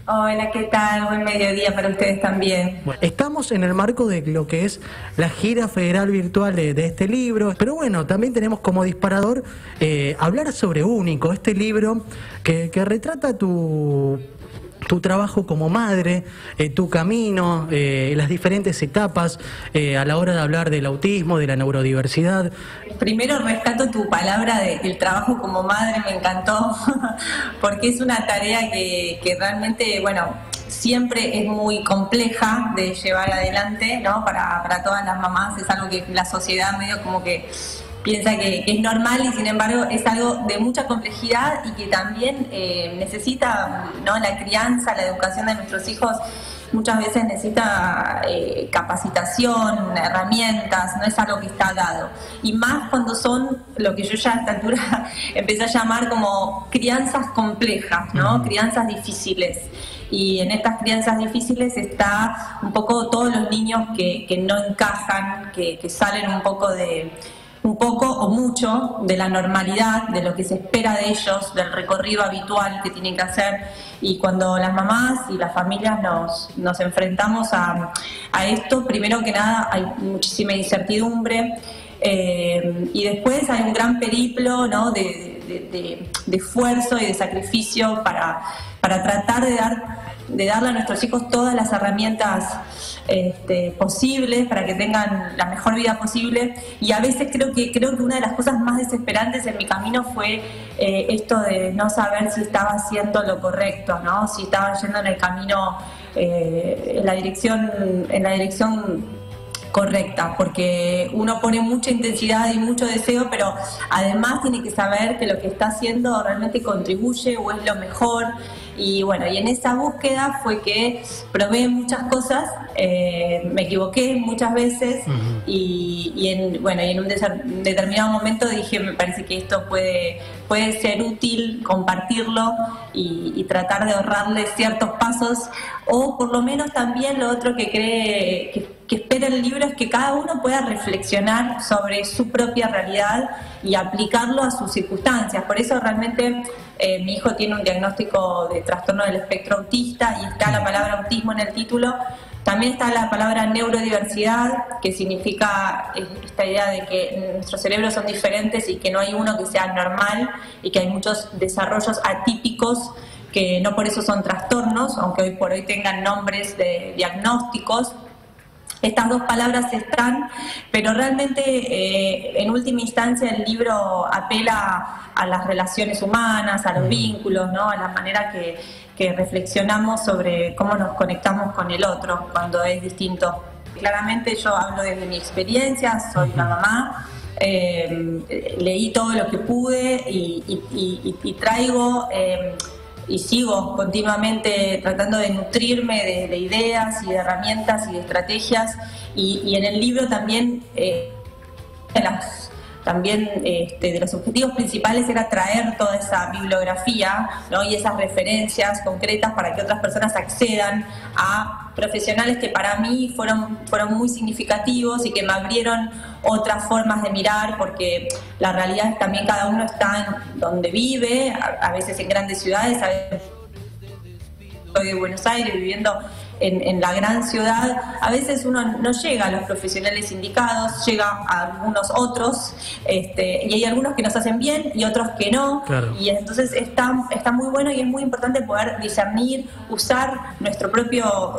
Hola, ¿qué tal? Buen mediodía para ustedes también. Bueno, estamos en el marco de lo que es la gira federal virtual de este libro, pero bueno, también tenemos como disparador hablar sobre Único, este libro que retrata tu trabajo como madre, tu camino, las diferentes etapas a la hora de hablar del autismo, de la neurodiversidad. Primero rescato tu palabra del trabajo como madre, me encantó, porque es una tarea que realmente, bueno, siempre es muy compleja de llevar adelante, ¿no? Para todas las mamás es algo que la sociedad medio como que piensa que es normal y sin embargo es algo de mucha complejidad y que también necesita, ¿no? La crianza, la educación de nuestros hijos muchas veces necesita capacitación, herramientas, no es algo que está dado. Y más cuando son lo que yo ya a esta altura empecé a llamar como crianzas complejas, ¿no? Crianzas difíciles. Y en estas crianzas difíciles está un poco todos los niños que no encajan, que salen un poco o mucho de la normalidad, de lo que se espera de ellos, del recorrido habitual que tienen que hacer. Y cuando las mamás y las familias nos enfrentamos a esto, primero que nada hay muchísima incertidumbre y después hay un gran periplo, ¿no? de esfuerzo y de sacrificio para tratar de darle a nuestros hijos todas las herramientas posibles para que tengan la mejor vida posible. Y a veces creo que una de las cosas más desesperantes en mi camino fue esto de no saber si estaba haciendo lo correcto, ¿no? Si estaba yendo en el camino, en la dirección correcta, porque uno pone mucha intensidad y mucho deseo, pero además tiene que saber que lo que está haciendo realmente contribuye o es lo mejor. Y bueno, y en esa búsqueda fue que probé muchas cosas, me equivoqué muchas veces y en un determinado momento dije, me parece que esto puede ser útil compartirlo y tratar de ahorrarle ciertos pasos, o por lo menos también lo otro que espera el libro es que cada uno pueda reflexionar sobre su propia realidad y aplicarlo a sus circunstancias. Por eso realmente mi hijo tiene un diagnóstico de trastorno del espectro autista y está la palabra autismo en el título. También está la palabra neurodiversidad, que significa esta idea de que nuestros cerebros son diferentes y que no hay uno que sea normal y que hay muchos desarrollos atípicos que no por eso son trastornos, aunque hoy por hoy tengan nombres de diagnósticos. Estas dos palabras están, pero realmente en última instancia el libro apela a las relaciones humanas, a los vínculos, ¿no? A la manera que reflexionamos sobre cómo nos conectamos con el otro cuando es distinto. Claramente yo hablo desde mi experiencia, soy una mamá, leí todo lo que pude y traigo... y sigo continuamente tratando de nutrirme de ideas y de herramientas y de estrategias y en el libro también de los objetivos principales era traer toda esa bibliografía, ¿no? Y esas referencias concretas para que otras personas accedan a profesionales que para mí fueron muy significativos y que me abrieron otras formas de mirar, porque la realidad es que también cada uno está en donde vive, a veces en grandes ciudades, a veces soy de Buenos Aires viviendo en la gran ciudad, a veces uno no llega a los profesionales indicados, llega a algunos otros, y hay algunos que nos hacen bien y otros que no, claro. Y entonces está muy bueno y es muy importante poder discernir, usar nuestro propio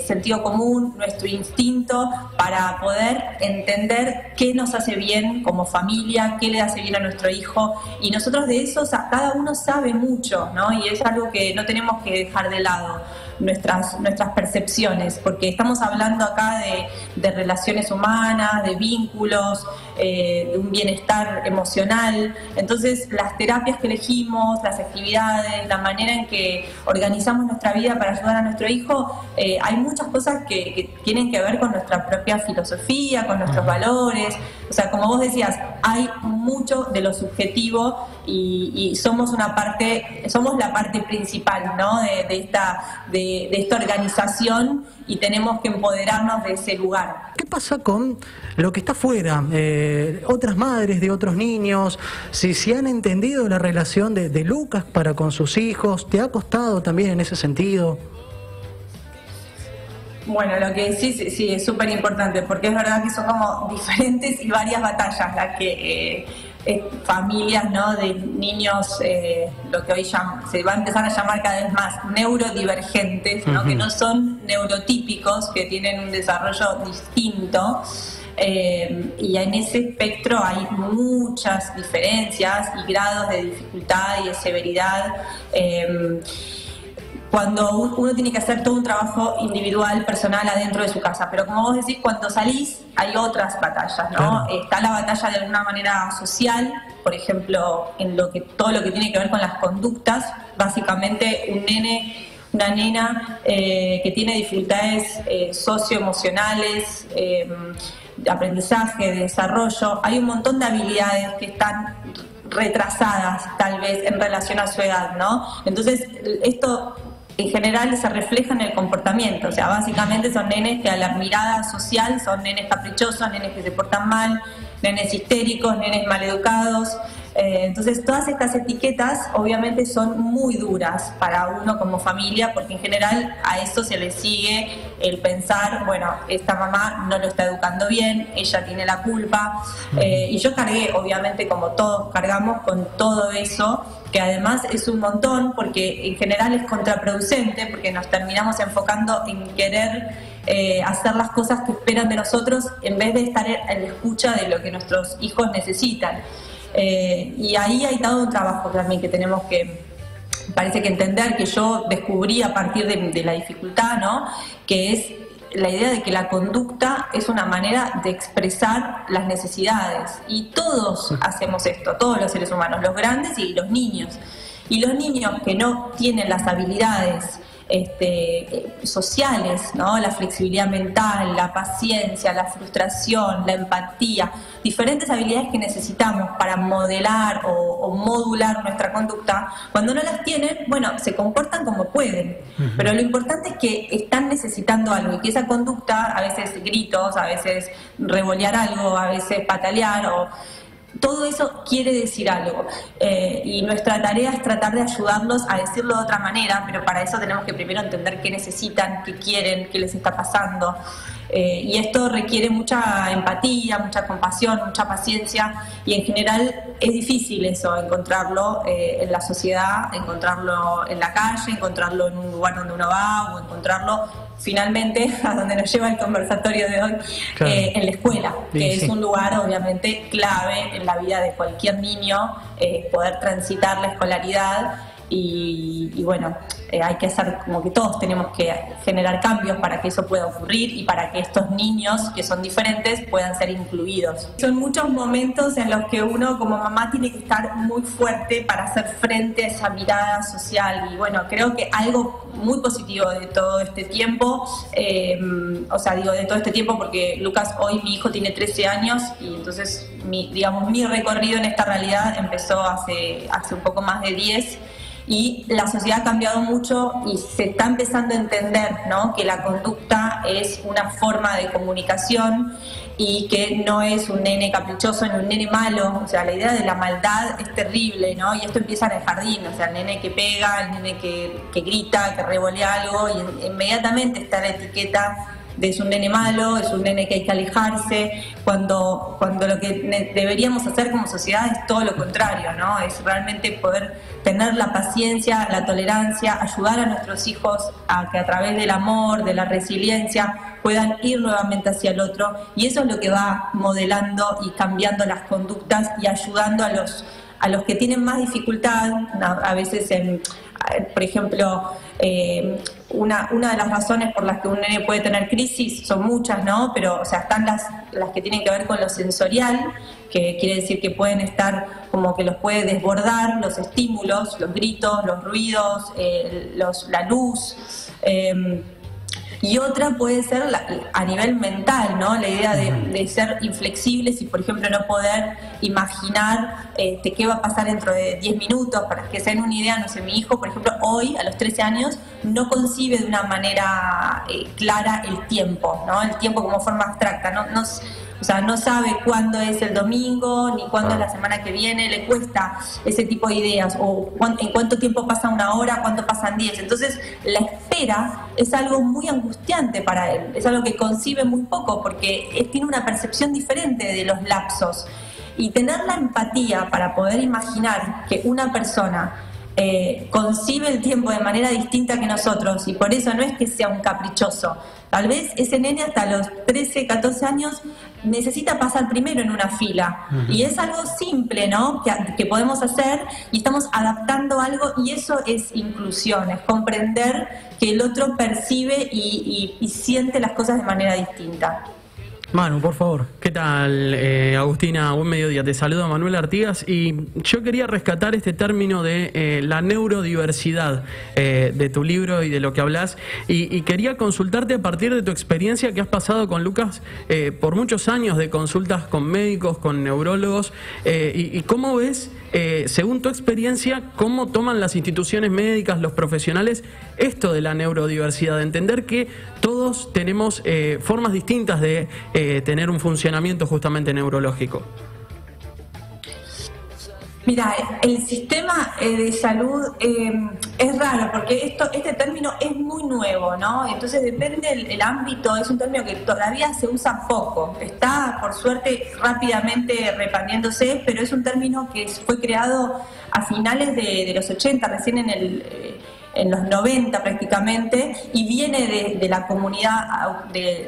sentido común, nuestro instinto para poder entender qué nos hace bien como familia, qué le hace bien a nuestro hijo, y nosotros de eso, cada uno sabe mucho, ¿no? Y es algo que no tenemos que dejar de lado. Nuestras percepciones, porque estamos hablando acá de relaciones humanas, de vínculos, de un bienestar emocional. Entonces las terapias que elegimos, las actividades, la manera en que organizamos nuestra vida para ayudar a nuestro hijo, hay muchas cosas que tienen que ver con nuestra propia filosofía, con nuestros valores. O sea, como vos decías, hay mucho de lo subjetivo y somos la parte principal, ¿no? de esta organización, y tenemos que empoderarnos de ese lugar. pasa con lo que está afuera? Otras madres de otros niños, si han entendido la relación de Lucas para con sus hijos, ¿te ha costado también en ese sentido? Bueno, lo que sí es súper importante, porque es verdad que son como diferentes y varias batallas las que familias, ¿no?, de niños, lo que hoy se va a empezar a llamar cada vez más neurodivergentes, ¿no?, que no son neurotípicos, que tienen un desarrollo distinto. Y en ese espectro hay muchas diferencias y grados de dificultad y de severidad. Cuando uno tiene que hacer todo un trabajo individual, personal, adentro de su casa. Pero como vos decís, cuando salís hay otras batallas, ¿no? Claro. Está la batalla de alguna manera social, por ejemplo, en todo lo que tiene que ver con las conductas. Básicamente un nene, una nena que tiene dificultades socioemocionales, de aprendizaje, de desarrollo. Hay un montón de habilidades que están retrasadas, tal vez, en relación a su edad, ¿no? Entonces, esto en general se refleja en el comportamiento, o sea, básicamente son nenes que a la mirada social son nenes caprichosos, nenes que se portan mal, nenes histéricos, nenes maleducados. Entonces todas estas etiquetas obviamente son muy duras para uno como familia, porque en general a eso se le sigue el pensar, bueno, esta mamá no lo está educando bien, ella tiene la culpa. Y yo cargué, obviamente, como todos cargamos con todo eso, que además es un montón, porque en general es contraproducente, porque nos terminamos enfocando en querer hacer las cosas que esperan de nosotros en vez de estar en la escucha de lo que nuestros hijos necesitan. Y ahí hay todo un trabajo también que tenemos que, parece que entender, que yo descubrí a partir de la dificultad, ¿no?, que es la idea de que la conducta es una manera de expresar las necesidades. Y todos hacemos esto, todos los seres humanos, los grandes y los niños. Y los niños que no tienen las habilidades sociales, ¿no?, la flexibilidad mental, la paciencia, la frustración, la empatía, diferentes habilidades que necesitamos para modelar o modular nuestra conducta. Cuando no las tienen, bueno, se comportan como pueden, pero lo importante es que están necesitando algo y que esa conducta, a veces gritos, a veces revolear algo, a veces patalear, o todo eso quiere decir algo, y nuestra tarea es tratar de ayudarlos a decirlo de otra manera, pero para eso tenemos que primero entender qué necesitan, qué quieren, qué les está pasando. Y esto requiere mucha empatía, mucha compasión, mucha paciencia, y en general es difícil eso, encontrarlo en la sociedad, encontrarlo en la calle, encontrarlo en un lugar donde uno va, o encontrarlo finalmente a donde nos lleva el conversatorio de hoy, claro, en la escuela, que sí, es un lugar obviamente clave en la vida de cualquier niño, poder transitar la escolaridad. Y bueno, hay que hacer como que todos tenemos que generar cambios para que eso pueda ocurrir y para que estos niños que son diferentes puedan ser incluidos. Son muchos momentos en los que uno como mamá tiene que estar muy fuerte para hacer frente a esa mirada social, y bueno, creo que algo muy positivo de todo este tiempo, o sea, digo de todo este tiempo porque Lucas, hoy mi hijo tiene 13 años y entonces mi recorrido en esta realidad empezó hace un poco más de 10. Y la sociedad ha cambiado mucho y se está empezando a entender, ¿no?, que la conducta es una forma de comunicación y que no es un nene caprichoso ni un nene malo. O sea, la idea de la maldad es terrible, ¿no? Y esto empieza en el jardín, o sea, el nene que pega, el nene que grita, que revolea algo, y inmediatamente está la etiqueta de es un nene malo, es un nene que hay que alejarse, cuando lo que deberíamos hacer como sociedad es todo lo contrario, ¿no? Es realmente poder tener la paciencia, la tolerancia, ayudar a nuestros hijos a que a través del amor, de la resiliencia, puedan ir nuevamente hacia el otro, y eso es lo que va modelando y cambiando las conductas y ayudando a los que tienen más dificultad, a veces por ejemplo, una de las razones por las que un nene puede tener crisis son muchas, ¿no? Pero, o sea, están las que tienen que ver con lo sensorial, que quiere decir que pueden estar como que los puede desbordar los estímulos, los gritos, los ruidos, la luz. Y otra puede ser a nivel mental, ¿no? La idea de ser inflexibles y, por ejemplo, no poder imaginar qué va a pasar dentro de 10 minutos. Para que se den una idea, no sé, mi hijo, por ejemplo, hoy, a los 13 años, no concibe de una manera clara el tiempo, ¿no? El tiempo como forma abstracta, o sea, no sabe cuándo es el domingo, ni cuándo es la semana que viene, le cuesta ese tipo de ideas, o en cuánto tiempo pasa una hora, cuánto pasan 10. Entonces, la espera es algo muy angustiante para él, es algo que concibe muy poco, porque tiene una percepción diferente de los lapsos. Y tener la empatía para poder imaginar que una persona concibe el tiempo de manera distinta que nosotros, y por eso no es que sea un caprichoso. Tal vez ese nene hasta los 13, 14 años necesita pasar primero en una fila. Y es algo simple, ¿no? Que podemos hacer y estamos adaptando algo, y eso es inclusión, es comprender que el otro percibe y siente las cosas de manera distinta. Manu, por favor. ¿Qué tal, Agustina? Buen mediodía. Te saluda Manuel Artigas y yo quería rescatar este término de la neurodiversidad de tu libro y de lo que hablas, y quería consultarte a partir de tu experiencia que has pasado con Lucas por muchos años de consultas con médicos, con neurólogos, y cómo ves, según tu experiencia, cómo toman las instituciones médicas, los profesionales, esto de la neurodiversidad, de entender que todos tenemos formas distintas de tener un funcionamiento justamente neurológico. Mira, el sistema de salud es raro, porque este término es muy nuevo, ¿no? Entonces depende el ámbito, es un término que todavía se usa poco. Está, por suerte, rápidamente repandiéndose, pero es un término que fue creado a finales de los 80, recién en los 90 prácticamente, y viene de la comunidad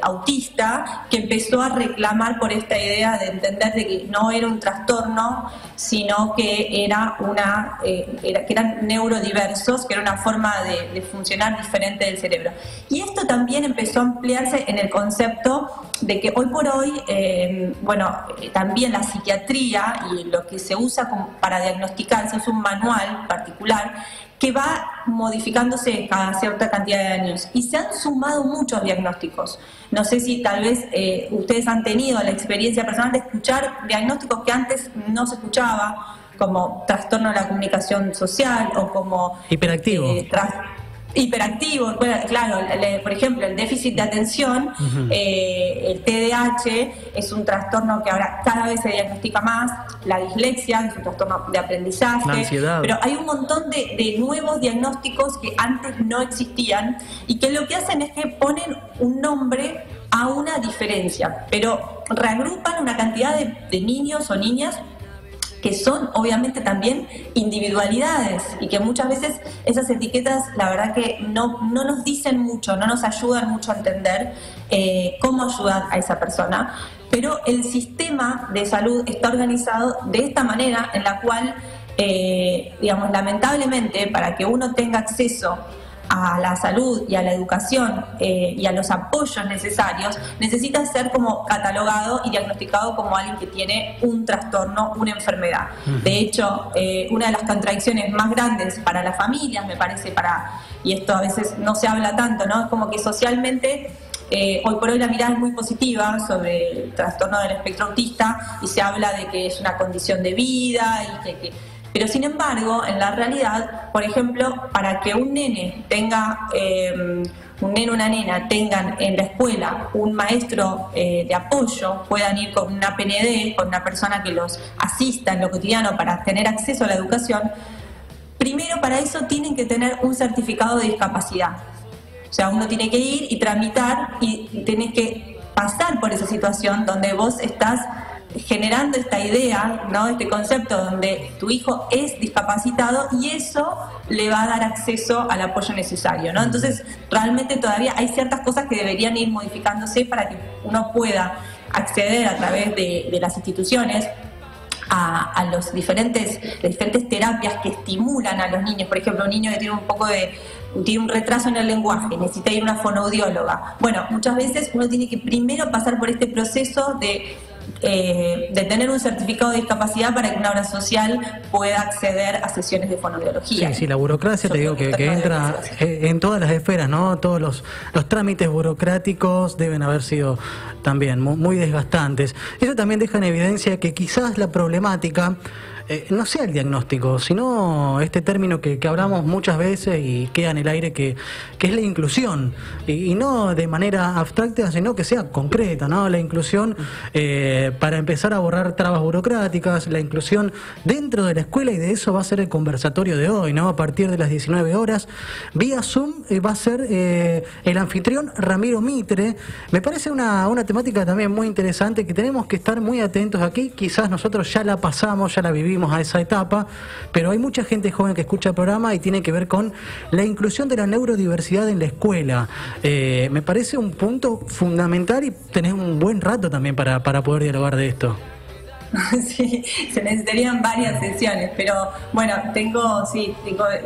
autista, que empezó a reclamar por esta idea de entender de que no era un trastorno, sino que que eran neurodiversos, que era una forma de funcionar diferente del cerebro. Y esto también empezó a ampliarse en el concepto de que hoy por hoy, también la psiquiatría y lo que se usa para diagnosticar, es un manual particular que va modificándose cada cierta cantidad de años, y se han sumado muchos diagnósticos. No sé si tal vez ustedes han tenido la experiencia personal de escuchar diagnósticos que antes no se escuchaba, como trastorno de la comunicación social o como hiperactivo. Hiperactivo, bueno, claro, por ejemplo, el déficit de atención, el TDAH es un trastorno que ahora cada vez se diagnostica más, la dislexia, que es un trastorno de aprendizaje, la ansiedad. Pero hay un montón de nuevos diagnósticos que antes no existían y que lo que hacen es que ponen un nombre a una diferencia, pero reagrupan una cantidad de niños o niñas que son obviamente también individualidades, y que muchas veces esas etiquetas la verdad que no nos dicen mucho, no nos ayudan mucho a entender cómo ayudar a esa persona. Pero el sistema de salud está organizado de esta manera, en la cual, lamentablemente, para que uno tenga acceso a la salud y a la educación y a los apoyos necesarios, necesita ser como catalogado y diagnosticado como alguien que tiene un trastorno, una enfermedad. De hecho, una de las contradicciones más grandes para las familias, me parece, y esto a veces no se habla tanto, ¿no? Es como que socialmente hoy por hoy la mirada es muy positiva sobre el trastorno del espectro autista, y se habla de que es una condición de vida y pero sin embargo, en la realidad, por ejemplo, para que un nene tenga, una nena tengan en la escuela un maestro de apoyo, puedan ir con una PND, con una persona que los asista en lo cotidiano para tener acceso a la educación, primero para eso tienen que tener un certificado de discapacidad. O sea, uno tiene que ir y tramitar y tenés que pasar por esa situación donde vos estás generando esta idea, ¿no? Este concepto donde tu hijo es discapacitado, y eso le va a dar acceso al apoyo necesario, ¿no? Entonces, realmente todavía hay ciertas cosas que deberían ir modificándose para que uno pueda acceder a través de las instituciones a las diferentes terapias que estimulan a los niños. Por ejemplo, un niño que tiene un retraso en el lenguaje, necesita ir a una fonoaudióloga. Bueno, muchas veces uno tiene que primero pasar por este proceso de de tener un certificado de discapacidad para que una obra social pueda acceder a sesiones de fonoaudiología. Sí, la burocracia, te digo que entra en todas las esferas, ¿no? Todos los trámites burocráticos deben haber sido también muy desgastantes. Eso también deja en evidencia que quizás la problemática no sea el diagnóstico, sino este término que hablamos muchas veces y queda en el aire, que es la inclusión, y no de manera abstracta, sino que sea concreta, ¿no? La inclusión para empezar a borrar trabas burocráticas, la inclusión dentro de la escuela, y de eso va a ser el conversatorio de hoy, ¿no? A partir de las 19 horas, vía Zoom, va a ser el anfitrión Ramiro Mitre. Me parece una temática también muy interesante, que tenemos que estar muy atentos aquí. Quizás nosotros ya la pasamos, ya la vivimos a esa etapa, pero hay mucha gente joven que escucha el programa y tiene que ver con la inclusión de la neurodiversidad en la escuela. Me parece un punto fundamental, y tenés un buen rato también para poder dialogar de esto. Sí, se necesitarían varias sesiones, pero bueno, tengo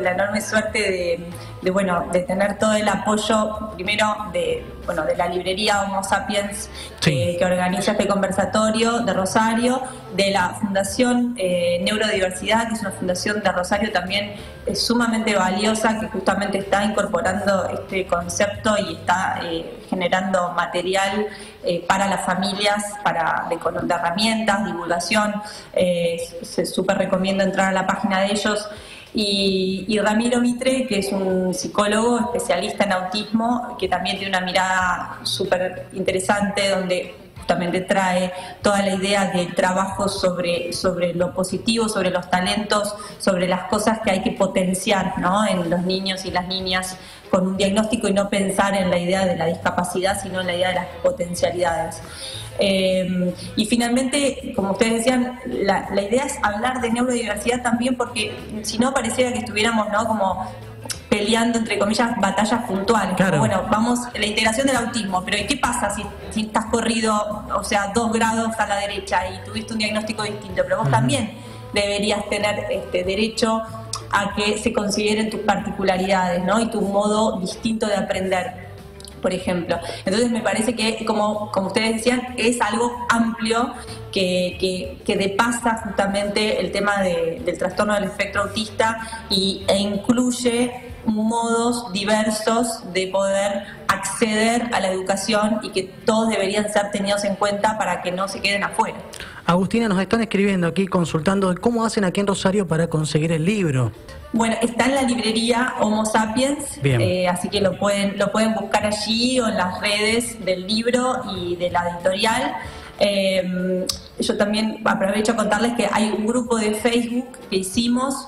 la enorme suerte de tener todo el apoyo, primero de la librería Homo Sapiens, que organiza este conversatorio de Rosario, de la Fundación Neurodiversidad, que es una fundación de Rosario también sumamente valiosa, que justamente está incorporando este concepto y está generando material para las familias, de herramientas, divulgación. Se súper recomiendo entrar a la página de ellos. Y Ramiro Mitre, que es un psicólogo especialista en autismo, que también tiene una mirada súper interesante, donde justamente trae toda la idea del trabajo sobre lo positivo, sobre los talentos, sobre las cosas que hay que potenciar, ¿no?, en los niños y las niñas con un diagnóstico, y no pensar en la idea de la discapacidad, sino en la idea de las potencialidades. Y finalmente, como ustedes decían, la idea es hablar de neurodiversidad también, porque si no pareciera que estuviéramos, ¿no?, como peleando, entre comillas, batallas puntuales. Claro. Como, bueno, vamos, la integración del autismo, pero ¿y qué pasa si estás corrido, 2 grados a la derecha y tuviste un diagnóstico distinto? Pero vos también deberías tener derecho a que se consideren tus particularidades, ¿no?, y tu modo distinto de aprender, por ejemplo. Entonces me parece que, como ustedes decían, es algo amplio que depasa justamente el tema del trastorno del espectro autista e incluye modos diversos de poder acceder a la educación, y que todos deberían ser tenidos en cuenta para que no se queden afuera. Agustina, nos están escribiendo aquí, consultando cómo hacen aquí en Rosario para conseguir el libro. Bueno, está en la librería Homo Sapiens, así que lo pueden buscar allí, o en las redes del libro y de la editorial. Yo también aprovecho a contarles que hay un grupo de Facebook que hicimos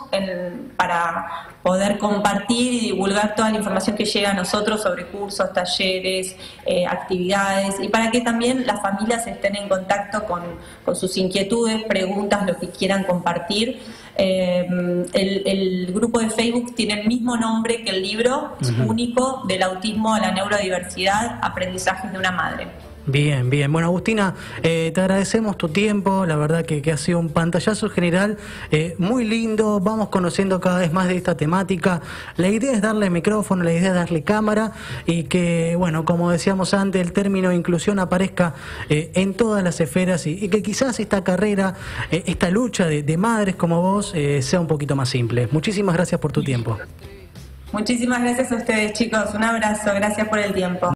para poder compartir y divulgar toda la información que llega a nosotros sobre cursos, talleres, actividades, y para que también las familias estén en contacto con sus inquietudes, preguntas, lo que quieran compartir. El grupo de Facebook tiene el mismo nombre que el libro, es único, del autismo a la neurodiversidad, aprendizajes de una madre. Bien, bien. Bueno, Agustina, te agradecemos tu tiempo, la verdad que ha sido un pantallazo general muy lindo, vamos conociendo cada vez más de esta temática. La idea es darle micrófono, la idea es darle cámara, y que, bueno, como decíamos antes, el término inclusión aparezca en todas las esferas, y que quizás esta carrera, esta lucha de madres como vos, sea un poquito más simple. Muchísimas gracias por tu tiempo. Muchísimas gracias a ustedes, chicos. Un abrazo, gracias por el tiempo.